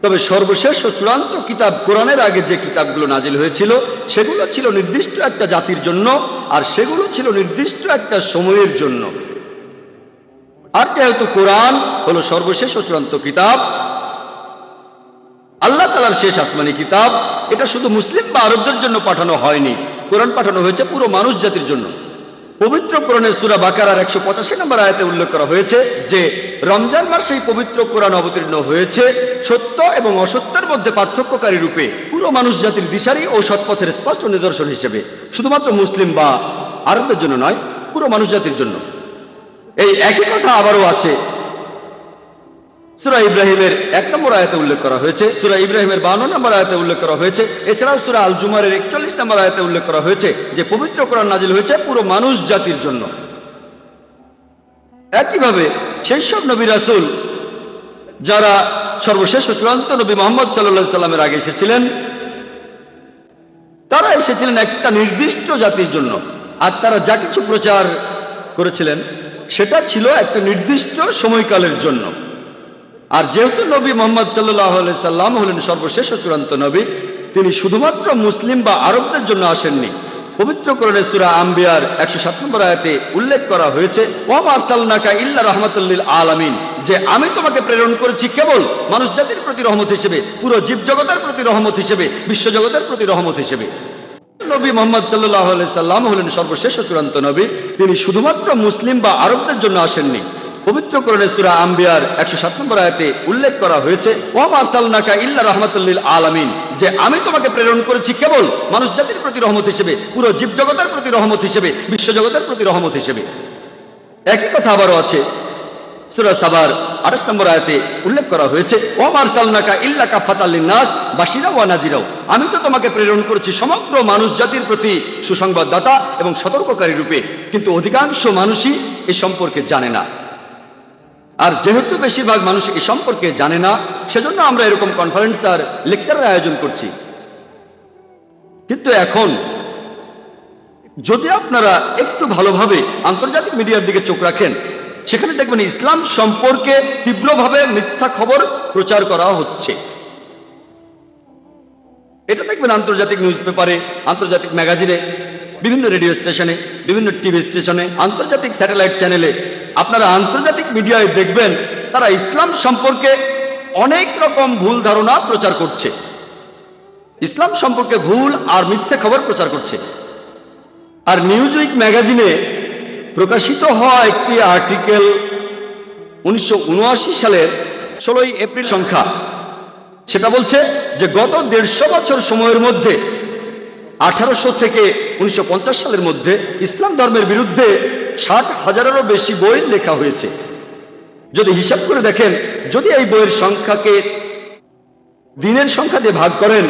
তবে সর্বশেষ ও চূড়ান্ত কিতাব কোরআনের আগে যে কিতাবগুলো নাজিল হয়েছিল সেগুলো ছিল নির্দিষ্ট একটা জাতির জন্য, আর সেগুলো ছিল নির্দিষ্ট একটা সময়ের জন্য। আর যেহেতু কোরআন হলো সর্বশেষ ও চূড়ান্ত কিতাব, আল্লাহ তাআলার শেষ আসমানি কিতাব, এটা শুধু মুসলিম বা আরবদের জন্য পাঠানো হয়নি, কোরআন পাঠানো হয়েছে পুরো মানুষ জাতির জন্য। পবিত্র কোরআনের সূরা বাকারার 185 নম্বর আয়াতে উল্লেখ করা হয়েছে যে রমজান মাসে এই পবিত্র কোরআন অবতীর্ণ হয়েছে সত্য এবং অসত্যের মধ্যে পার্থক্যকারী রূপে, পুরো মানুষ জাতির দিশারি ও সৎপথের স্পষ্ট নিদর্শন হিসেবে, শুধুমাত্র মুসলিম বা আরবদের জন্য নয়, পুরো মানুষ জাতির জন্য। এই একই কথা আবারও আছে সূরা ইব্রাহিমের 1 নম্বর আয়াতে উল্লেখ করা হয়েছে, সূরা ইব্রাহিমের 52 নম্বর আয়াতে উল্লেখ করা হয়েছে, এছাড়াও সূরা আল জুমারের 41 নম্বর আয়াতে উল্লেখ করা হয়েছে যে পবিত্র কোরআন নাজিল হয়েছে পুরো মানুষ জাতির জন্য। একইভাবে সেই সব নবী রাসূল যারা সর্বশেষ ও চূড়ান্ত নবী মুহাম্মদ সাল্লাল্লাহু আলাইহি সাল্লামের আগে এসেছিলেন, তারা এসেছিলেন একটা নির্দিষ্ট জাতির জন্য, আর তারা যা কিছু প্রচার করেছিলেন সেটা ছিল একটা নির্দিষ্ট সময়কালের জন্য। আর যেহেতু নবী মুহাম্মদ সাল্লাল্লাহু আলাইহি সাল্লাম হলেন সর্বশেষ ও চূড়ান্ত নবী, তিনি শুধুমাত্র মুসলিম বা আরবদের জন্য আসেননি। পবিত্র কোরআনের সূরা আম্বিয়ার 107 নম্বর আয়াতে উল্লেখ করা হয়েছে, ওয়া মা আরসালনাকা ইল্লা রাহমাতাল লিল আলামিন, যে আমি তোমাকে প্রেরণ করেছি কেবল মানুষ জাতির প্রতি রহমত হিসেবে, পুরো জীবজগতের প্রতি রহমত হিসেবে, বিশ্বজগতের প্রতি রহমত হিসেবে। নবী মুহাম্মদ সাল্লাল্লাহু আলাইহি সাল্লাম হলেন সর্বশেষ ও চূড়ান্ত নবী, তিনি শুধুমাত্র মুসলিম বা আরবদের জন্য আসেননি। পবিত্র কোরআনের সূরা আম্বিয়ার 107 নম্বর আয়াতে উল্লেখ করা হয়েছে, ওয়া মা আরসালনাকা ইল্লা রাহমাতাল লিল আলামিন, যে আমি তোমাকে প্রেরণ করেছি কেবল মানুষ জাতির প্রতি রহমত হিসেবে, পুরো জীবজগতের প্রতি রহমত হিসেবে, বিশ্বজগতের প্রতি রহমত হিসেবে। একই কথা আবারও আছে সূরা সাবার 28 নম্বর আয়াতে উল্লেখ করা হয়েছে, ওয়া মা আরসালনাকা ইল্লা কাফাতাল লিন-নাস বাশিরা ওয়া নাজিরা, আমি তো তোমাকে প্রেরণ করেছি সমগ্র মানুষ জাতির প্রতি সুসংবাদদাতা এবং সতর্ককারী রূপে, কিন্তু অধিকাংশ মানুষই এ সম্পর্কে জানে না। আর যেহেতু বেশিরভাগ মানুষ এ সম্পর্কে জানে না, সেজন্য আমরা এরকম কনফারেন্স আর লেকচারের আয়োজন করছি। কিন্তু এখন যদি আপনারা একটু ভালোভাবে আন্তর্জাতিক মিডিয়ার দিকে চোখ রাখেন, সেখানে দেখবেন ইসলাম সম্পর্কে তীব্রভাবে মিথ্যা খবর প্রচার করা হচ্ছে। এটা দেখবেন আন্তর্জাতিক নিউজ পেপারে, আন্তর্জাতিক ম্যাগাজিনে, বিভিন্ন রেডিও স্টেশনে, বিভিন্ন টিভি স্টেশনে, আন্তর্জাতিক স্যাটেলাইট চ্যানেলে, আপনারা আন্তর্জাতিক মিডিয়ায় দেখবেন তারা ইসলাম সম্পর্কে অনেক রকম ভুল ধারণা প্রচার করছে, ইসলাম সম্পর্কে ভুল আর মিথ্যে খবর প্রচার করছে। আর নিউজউইক ম্যাগাজিনে প্রকাশিত হওয়া একটি আর্টিকেল 1979 সালের 16 এপ্রিল সংখ্যা, সেটা বলছে যে গত 150 বছর সময়ের মধ্যে 1800 থেকে 1950 সালের মধ্যে ইসলাম ধর্মের বিরুদ্ধে 60,000-এরও বেশি বই লেখা হয়েছে। যদি হিসাব করে দেখেন, যদি এই বইয়ের সংখ্যাকে দিনের সংখ্যা দিয়ে ভাগ করেন,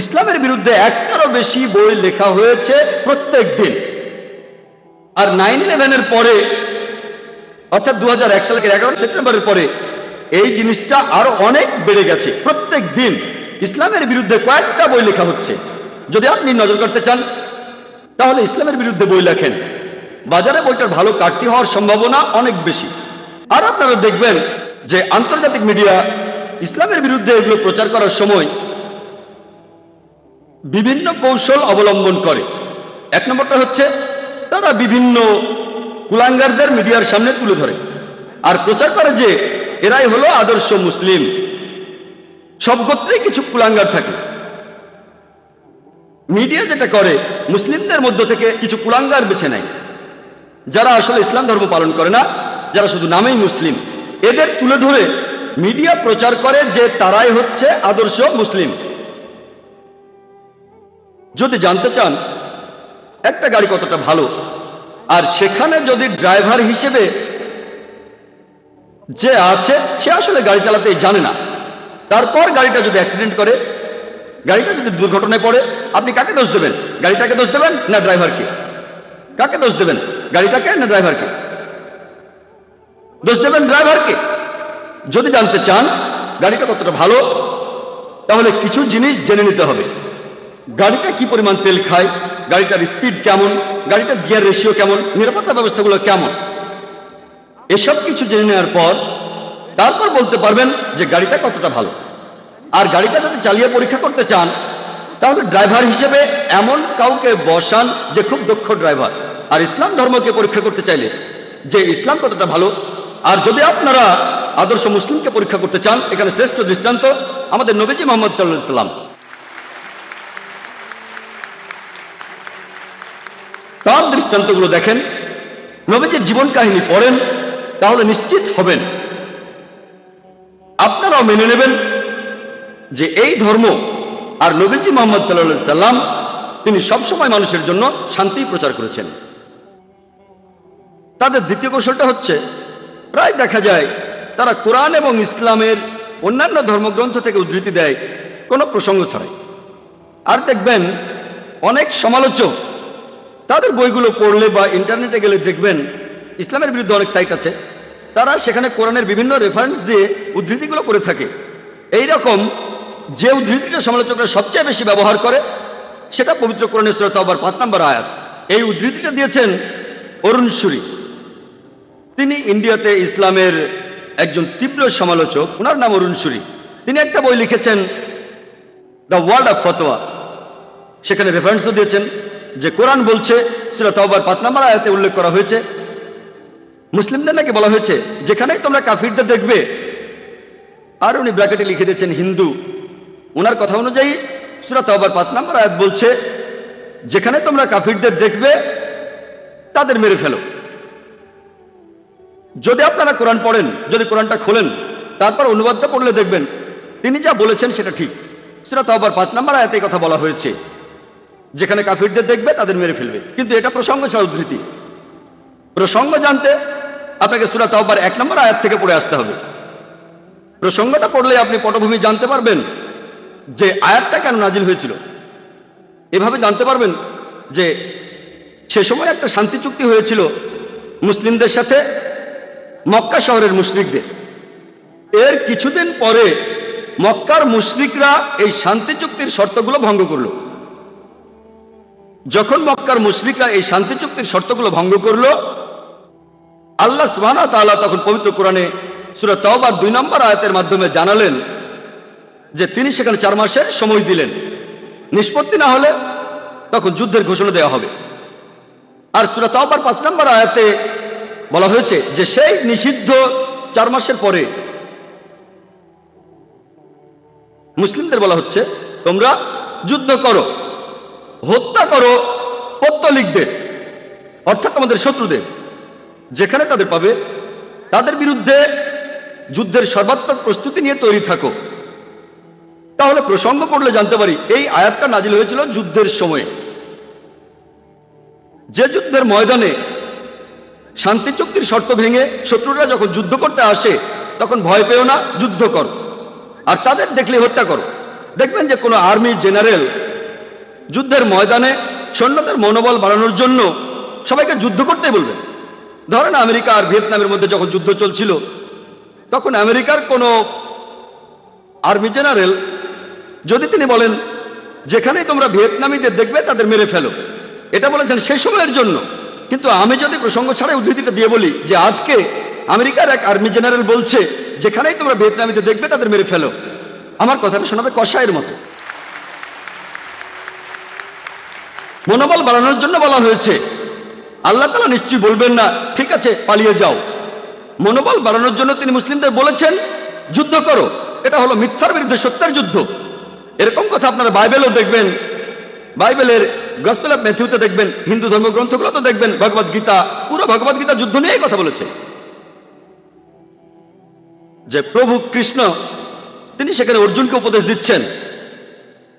ইসলামের বিরুদ্ধে 1টারও বেশি বই লেখা হয়েছে প্রত্যেক দিন। আর 9/11-এর পরে, অর্থাৎ 2001 সালের 11 সেপ্টেম্বরের পরে এই জিনিসটা আরো অনেক বেড়ে গেছে। প্রত্যেক দিন ইসলামের বিরুদ্ধে কয়েকটা বই লেখা হচ্ছে। যদি আপনি নজর করতে চান তাহলে ইসলামের বিরুদ্ধে বই লেখেন, বাজারে বইটার ভালো কাটতি হওয়ার সম্ভাবনা অনেক বেশি। আর আপনারা দেখবেন যে আন্তর্জাতিক মিডিয়া ইসলামের বিরুদ্ধে এগুলো প্রচার করার সময় বিভিন্ন কৌশল অবলম্বন করে। এক নম্বরটা হচ্ছে তারা বিভিন্ন কুলাঙ্গারদের মিডিয়ার সামনে তুলে ধরে আর প্রচার করে যে এরাই হলো আদর্শ মুসলিম। সব গোত্রেই কিছু কুলাঙ্গার থাকে। মিডিয়া যেটা করে মুসলিমদের মধ্য থেকে কিছু কুলাঙ্গার বেছে নেয়, যারা আসলে ইসলাম ধর্ম পালন করে না, যারা শুধু নামেই মুসলিম, এদের তুলে ধরে মিডিয়া প্রচার করে যে তারাই হচ্ছে আদর্শ মুসলিম। যদি জানতে চান একটা গাড়ি কতটা ভালো, আর সেখানে যদি ড্রাইভার হিসেবে যে আছে সে আসলে গাড়ি চালাতে জানে না, তারপর গাড়িটা যদি অ্যাক্সিডেন্ট করে, গাড়িটা যদি দুর্ঘটনায় পড়ে, আপনি কাকে দোষ দেবেন? গাড়িটাকে দোষ দেবেন না ড্রাইভারকে? কাকে দোষ দেবেন? গাড়িটাকে না ড্রাইভারকে? দোষ দেবেন ড্রাইভারকে। যদি জানতে চান গাড়িটা কতটা ভালো, তাহলে কিছু জিনিস জেনে নিতে হবে। গাড়িটা কি পরিমাণ তেল খায়, গাড়িটার স্পিড কেমন, গাড়িটার গিয়ার রেশিও কেমন, নিরাপত্তা ব্যবস্থাগুলো কেমন, এসব কিছু জেনে নেওয়ার পর তারপর বলতে পারবেন যে গাড়িটা কতটা ভালো। আর গাড়িটা যদি চালিয়ে পরীক্ষা করতে চান তাহলে ড্রাইভার হিসেবে এমন কাউকে বসান যে খুব দক্ষ ড্রাইভার। আর ইসলাম ধর্মকে পরীক্ষা করতে চাইলে যে ইসলাম কতটা ভালো, আর যদি আপনারা আদর্শ মুসলিমকে পরীক্ষা করতে চান, এখানে শ্রেষ্ঠ দৃষ্টান্ত আমাদের নবীজি মুহাম্মদ সাল্লাল্লাহু আলাইহি সাল্লাম। তার দৃষ্টান্তগুলো দেখেন, নবীজির জীবন কাহিনী পড়েন, তাহলে নিশ্চিত হবেন, আপনারাও মেনে নেবেন যে এই ধর্ম আর নবীজি মুহাম্মদ সাল্লাল্লাহু আলাইহি সাল্লাম তিনি সবসময় মানুষের জন্য শান্তি প্রচার করেছেন। তাদের দ্বিতীয় কৌশলটা হচ্ছে, প্রায় দেখা যায় তারা কোরআন এবং ইসলামের অন্যান্য ধর্মগ্রন্থ থেকে উদ্ধৃতি দেয় কোনো প্রসঙ্গ ছাড়াই। আর দেখবেন অনেক সমালোচক তাদের বইগুলো পড়লে বা ইন্টারনেটে গেলে দেখবেন ইসলামের বিরুদ্ধে অনেক সাইট আছে, তারা সেখানে কোরআনের বিভিন্ন রেফারেন্স দিয়ে উদ্ধৃতিগুলো করে থাকে। এই রকম যে উদ্ধৃতিটা সমালোচকরা সবচেয়ে বেশি ব্যবহার করে সেটা পবিত্র কোরআনের সূরা তাওবার 5 নম্বর আয়াত। এই উদ্ধৃতিটা দিয়েছেন অরুণ সুরি। তিনি ইন্ডিয়াতে ইসলামের একজন তীব্র সমালোচক, ওনার নাম অরুণ সুরি। তিনি একটা বই লিখেছেন দ্য ওয়ার্ল্ড অফ ফতোয়া, সেখানে রেফারেন্সও দিয়েছেন যে কোরআন বলছে, সূরা তাওবার 5 নম্বর আয়াতে উল্লেখ করা হয়েছে, মুসলিমদের নাকি বলা হয়েছে যেখানেই তোমরা কাফিরদের দেখবে, আর উনি ব্র্যাকেটে লিখে দিয়েছেন হিন্দু। ওনার কথা অনুযায়ী সূরা তাওবার 5 নম্বর আয়াত বলছে যেখানে তোমরা কাফিরদের দেখবে তাদের মেরে ফেলো। যদি আপনারা কোরআন পড়েন, যদি কোরআনটা খোলেন, তারপর অনুবাদটা পড়লে দেখবেন তিনি যা বলেছেন সেটা ঠিক। সূরা তাওবার 5 নম্বর আয়াতে কথা বলা হয়েছে যেখানে কাফিরদের দেখবে তাদের মেরে ফেলবে, কিন্তু এটা প্রসঙ্গ ছাড়া উদ্ধৃতি। প্রসঙ্গ জানতে আপনাকে সূরা তাওবার 1 নম্বর আয়াত থেকে পড়ে আসতে হবে। প্রসঙ্গটা পড়লে আপনি পটভূমি জানতে পারবেন যে আয়াতটা কেন নাজিল হয়েছিল। এভাবে জানতে পারবেন যে সে সময় একটা শান্তি চুক্তি হয়েছিল মুসলিমদের সাথে মক্কা শহরের মুশরিকদের। এর কিছুদিন পরে মক্কার মুশরিকরা এই শান্তি চুক্তির শর্তগুলো ভঙ্গ করলো। যখন মক্কার মুশরিকরা এই শান্তি চুক্তির শর্তগুলো ভঙ্গ করলো, আল্লাহ সুবহানাহু ওয়া তাআলা তখন পবিত্র কোরআনে সূরা তাওবার 2 নম্বর আয়াতের মাধ্যমে জানালেন যে তিনি সেখানে 4 মাসের সময় দিলেন, নিষ্পত্তি না হলে তখন যুদ্ধের ঘোষণা দেওয়া হবে। আর সূরা তাওবার 5 নম্বর আয়াতে বলা হয়েছে যে সেই নিষিদ্ধ 4 মাসের পরে মুসলিমদের বলা হচ্ছে তোমরা যুদ্ধ করো, হত্যা করো পত্তলিকদের, অর্থাৎ আমাদের শত্রুদের, যেখানে তাদের পাবে তাদের বিরুদ্ধে যুদ্ধের সর্বাত্মক প্রস্তুতি নিয়ে তৈরি থাকো। তাহলে প্রসঙ্গ পড়লে জানতে পারি এই আয়াতটা নাজিল হয়েছিল যুদ্ধের সময়ে। যে যুদ্ধের ময়দানে শান্তি চুক্তির শর্ত ভেঙে শত্রুরা যখন যুদ্ধ করতে আসে তখন ভয় পেও না, যুদ্ধ করো, আর তাদের দেখলে হত্যা করো। দেখবেন যে কোনো আর্মি জেনারেল যুদ্ধের ময়দানে সৈন্যদের মনোবল বাড়ানোর জন্য সবাইকে যুদ্ধ করতে বলবে। ধরেন আমেরিকা আর ভিয়েতনামের মধ্যে যখন যুদ্ধ চলছিল, তখন আমেরিকার কোনো আর্মি জেনারেল যদি তিনি বলেন যেখানেই তোমরা ভিয়েতনামীদের দেখবে তাদের মেরে ফেলো, এটা বলেছেন সেই সময়ের জন্য। কিন্তু আমি যদি প্রসঙ্গ ছাড়াই উদ্ধৃতিটা দিয়ে বলি যে আজকে আমেরিকার এক আর্মি জেনারেল বলছে যেখানেই তোমরা ভিয়েতনামিতে দেখবে তাদের মেরে ফেলো। আমার কথাটা শোনাবে কষায়ের মতো। মনোবল বাড়ানোর জন্য বলা হয়েছে। আল্লাহ তাআলা নিশ্চয়ই বলবেন না ঠিক আছে পালিয়ে যাও। মনোবল বাড়ানোর জন্য তিনি মুসলিমদের বলেছেন যুদ্ধ করো। এটা হলো মিথ্যার বিরুদ্ধে সত্যের যুদ্ধ। এরকম কথা আপনারা বাইবেলও দেখবেন, বাইবেলের গসপেল অফ ম্যাথিউতে দেখবেন, হিন্দু ধর্মগ্রন্থগুলো তো দেখবেন, ভগবদ গীতা, পুরো ভগবদ গীতা যুদ্ধ নিয়েই কথা বলেছে। যে প্রভু কৃষ্ণ তিনি সেখানে অর্জুনকে উপদেশ দিচ্ছেন,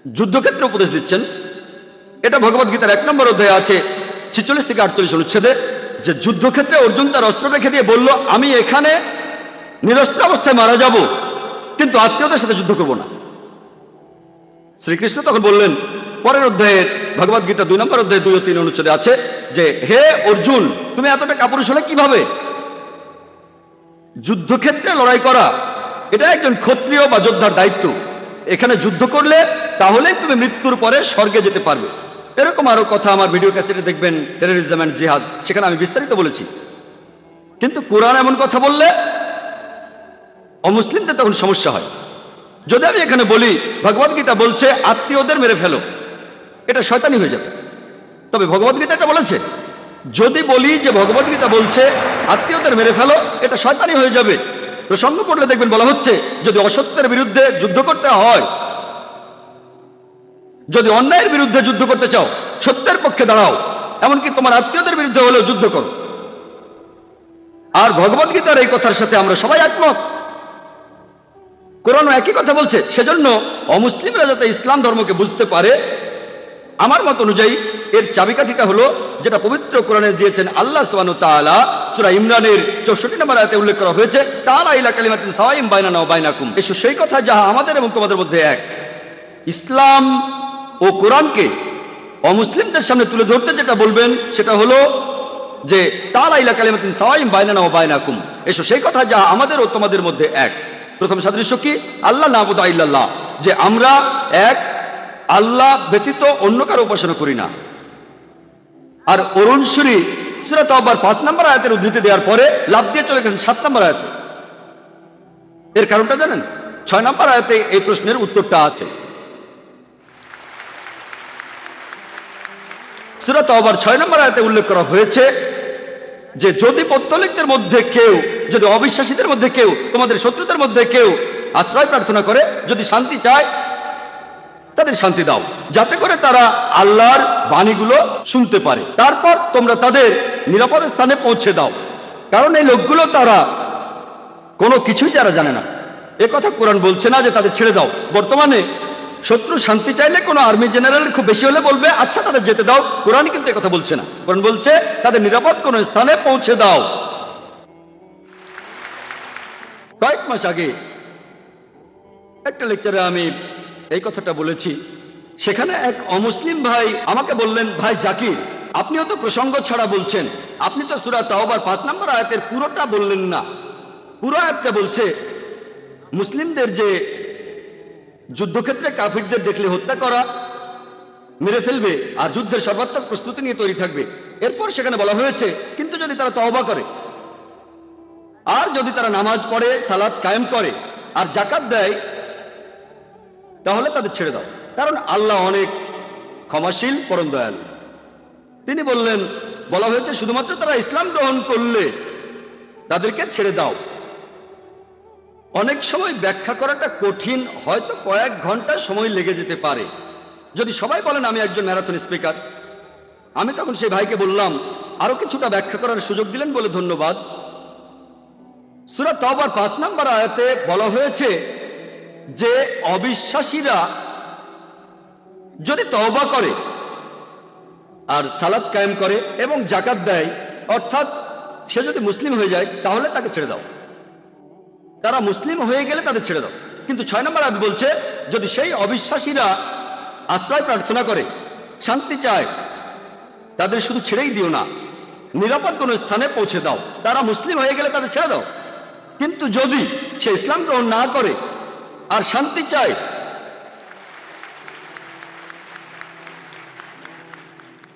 যুদ্ধক্ষেত্রে উপদেশ দিচ্ছেন। এটা ভগবদ গীতার 1 নম্বর অধ্যায়ে আছে 46 থেকে 48 অনুচ্ছেদে, যে যুদ্ধক্ষেত্রে অর্জুন তার অস্ত্র রেখে দিয়ে বলল আমি এখানে নিরস্ত্র অবস্থায় মারা যাব, কিন্তু আত্মীয়দের সাথে যুদ্ধ করব না। শ্রীকৃষ্ণ তখন বললেন, পরের অধ্যায়ের ভগবদ গীতা 2 নম্বর অধ্যায়ে 2 ও 3 অনুচ্ছেদে আছে যে হে অর্জুন তুমি এতটা কাপুরুষ হলে কিভাবে? যুদ্ধক্ষেত্রে লড়াই করা এটা একজন ক্ষত্রিয় বা যোদ্ধার দায়িত্ব। এখানে যুদ্ধ করলে তাহলেই তুমি মৃত্যুর পরে স্বর্গে যেতে পারবে। এরকম আরো কথা আমার ভিডিও ক্যাসেটে দেখবেন, টেররিজম এন্ড জিহাদ, সেখানে আমি বিস্তারিত বলেছি। কিন্তু কোরআন এমন কথা বললে অমুসলিমদের তখন সমস্যা হয়। যদি আমি এখানে বলি ভগবদ গীতা বলছে আত্মীয়দের মেরে ফেলো, এটা শয়তানি হয়ে যাবে। তবে ভগবদ গীতা এটা বলেছে। যদি বলি যে ভগবদ গীতা বলছে আত্মীয়দের মেরে ফেলো, এটা শয়তানি হয়ে যাবে। প্রসঙ্গ করলে দেখবেন বলা হচ্ছে যদি অসত্যের বিরুদ্ধে যুদ্ধ করতে হয়, যদি অন্যায়ের বিরুদ্ধে যুদ্ধ করতে চাও, সত্যের পক্ষে দাঁড়াও, এমনকি তোমার আত্মীয়দের বিরুদ্ধে হলেও যুদ্ধ করো। আর ভগবদ গীতার এই কথার সাথে আমরা সবাই একমত। কোরআনও একই কথা বলছে। সেজন্য অমুসলিমরা যাতে ইসলাম ধর্মকে বুঝতে পারে, আমার মত অনুযায়ী এর চাবিকাঠিটা হলো যেটা পবিত্র কোরআনে দিয়েছেন আল্লাহ সুবহানাহু ওয়া তাআলা। সূরা ইমরানের 64 নম্বর আয়াতে উল্লেখ করা হয়েছে তাআলা ইলা কালিমাতিন সাওয়াইন বাইনানা ওয়া বাইনাকুম, এসো সেই কথা যাহা আমাদের এবং তোমাদের মধ্যে এক। ইসলাম ও কোরআনকে অমুসলিমদের সামনে তুলে ধরতে যেটা বলবেন সেটা হলো যে তাআলা ইলা কালিমাতিন সাওয়াইন বাইনানা ওয়া বাইনাকুম, এসো সেই কথা যাহা আমাদের ও তোমাদের মধ্যে এক। প্রথম সাদৃশ্য কি? আল্লাহ নাবুদু ইল্লাল্লাহ, যে আমরা এক, আল্লাহ ব্যতীত অন্য কারো উপাসনা করি না। আর অরুণ সূরা সূরা তাওবার 5 নম্বর আয়াতের উদ্ধৃতি দেওয়ার পরে লাভ দিয়ে চলে গেছেন 7 নম্বর আয়াতে। এর কারণটা জানেন? 6 নম্বর আয়াতে এই প্রশ্নের উত্তরটা আছে। সূরা তাওবার 6 নম্বর আয়াতে উল্লেখ করা হয়েছে যে যদি পৌত্তলিকদের মধ্যে কেউ, যদি অবিশ্বাসীদের মধ্যে কেউ, তোমাদের শত্রুদের মধ্যে কেউ আশ্রয় প্রার্থনা করে, যদি শান্তি চায় তাদের শান্তি দাও, যাতে করে তারা আল্লাহর বাণীগুলো শুনতে পারে। তারপর তোমরা তাদের নিরাপদ স্থানে পৌঁছে দাও, কারণ এই লোকগুলো তারা কোনো কিছুই যারা জানে না। এ কথা কোরআন বলছে না যে তাদের ছেড়ে দাও। বর্তমানে শত্রু শান্তি চাইলে কোনো আর্মি জেনারেল খুব বেশি হলে বলবে আচ্ছা তাদের যেতে দাও। কোরআন কিন্তু একথা বলছে না। কোরআন বলছে তাদের নিরাপদ কোনো স্থানে পৌঁছে দাও। কয়েক মাস আগে একটা লেকচারে আমি এই কথাটা বলেছি। সেখানে এক অমুসলিম ভাই আমাকে বললেন, ভাই জাকির আপনিও তো প্রসঙ্গ ছাড়া বলছেন, আপনি তো সূরা তাওবার 5 নম্বর আয়াতের পুরোটা বললেন না। পুরো আয়াতটা বলছে মুসলিমদের যে যুদ্ধক্ষেত্রে কাফিরদের দেখলে হত্যা করা, মেরে ফেলবে, আর যুদ্ধের সর্বাত্মক প্রস্তুতি নিয়ে তৈরি থাকবে। এরপর সেখানে বলা হয়েছে কিন্তু যদি তারা তওবা করে, আর যদি তারা নামাজ পড়ে, সালাত কায়েম করে, আর যাকাত দেয়, তাহলে তাদের ছেড়ে দাও, কারণ আল্লাহ অনেক ক্ষমাশীল, পরম দয়ালু। তিনি বললেন, বলা হয়েছে শুধুমাত্র তারা ইসলাম গ্রহণ করলে তাদেরকে ছেড়ে দাও। অনেক সময় ব্যাখ্যা করাটা কঠিন, হয়তো কয়েক ঘন্টা সময় লেগে যেতে পারে। যদি সবাই বলেন আমি একজন ম্যারাথন স্পিকার, আমি তখন সেই ভাইকে বললাম আরো কিছুটা ব্যাখ্যা করার সুযোগ দিলেন বলে ধন্যবাদ। সূরা তাওবার 5 নম্বর আয়াতে বলা হয়েছে যে অবিশ্বাসীরা যদি তওবা করে আর সালাত কায়েম করে এবং যাকাত দেয়, অর্থাৎ সে যদি মুসলিম হয়ে যায় তাহলে তাকে ছেড়ে দাও। তারা মুসলিম হয়ে গেলে তাদের ছেড়ে দাও। কিন্তু 6 নম্বর আয়াত বলছে যদি সেই অবিশ্বাসীরা আশ্রয় প্রার্থনা করে, শান্তি চায়, তাদের শুধু ছেড়েই দিও না, নিরাপদ কোনো স্থানে পৌঁছে দাও। তারা মুসলিম হয়ে গেলে তাদের ছেড়ে দাও। কিন্তু যদি সে ইসলাম গ্রহণ না করে আর শান্তি চায়,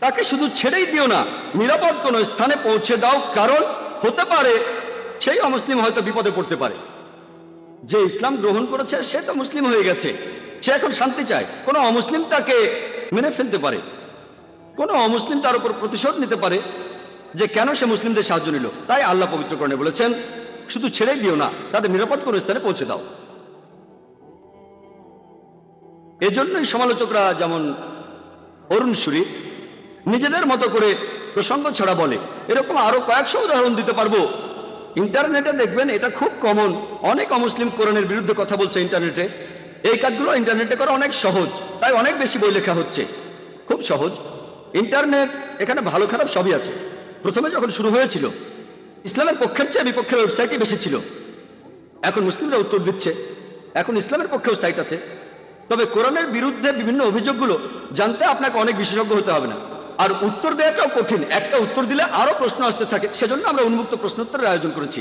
তাকে শুধু ছেড়েই দিও না, নিরাপদ কোনো স্থানে পৌঁছে দাও, কারণ হতে পারে সেই অমুসলিম হয়তো বিপদে পড়তে পারে। যে ইসলাম গ্রহণ করেছে সে তো মুসলিম হয়ে গেছে, সে এখন শান্তি চায়। কোনো অমুসলিম তাকে মেনে ফেলতে পারে, কোনো অমুসলিম তার উপর প্রতিশোধ নিতে পারে যে কেন সে মুসলিমদের সাহায্য নিল। তাই আল্লাহ পবিত্রকরণে বলেছেন, শুধু ছেড়েই দিও না, তাদের নিরাপদ কোনো স্থানে পৌঁছে দাও। এজন্যই সমালোচকরা যেমন অরুণ সুরি নিজেদের মতো করে প্রসঙ্গ ছাড়া বলে, এরকম আরো কয়েকশো উদাহরণ দিতে পারবো। ইন্টারনেটে দেখবেন এটা খুব কমন, অনেক অমুসলিম কোরআনের বিরুদ্ধে কথা বলছে ইন্টারনেটে। এই কাজগুলো ইন্টারনেটে করা অনেক সহজ, তাই অনেক বেশি বই লেখা হচ্ছে, খুব সহজ। ইন্টারনেট এখানে ভালো খারাপ সবই আছে। প্রথমে যখন শুরু হয়েছিল ইসলামের পক্ষের চেয়ে বিপক্ষের ওয়েবসাইটই বেশি ছিল। এখন মুসলিমরা উত্তর দিচ্ছে, এখন ইসলামের পক্ষেও সাইট আছে। তবে কোরআনের বিরুদ্ধে বিভিন্ন অভিযোগগুলো জানতে আপনাকে অনেক বিশেষজ্ঞ হতে হবে না, আর উত্তর দেওয়াটাও কঠিন। একটা উত্তর দিলে আরো প্রশ্ন আসতে থাকে, সেজন্য আমরা উন্মুক্ত প্রশ্নোত্তরের আয়োজন করেছি।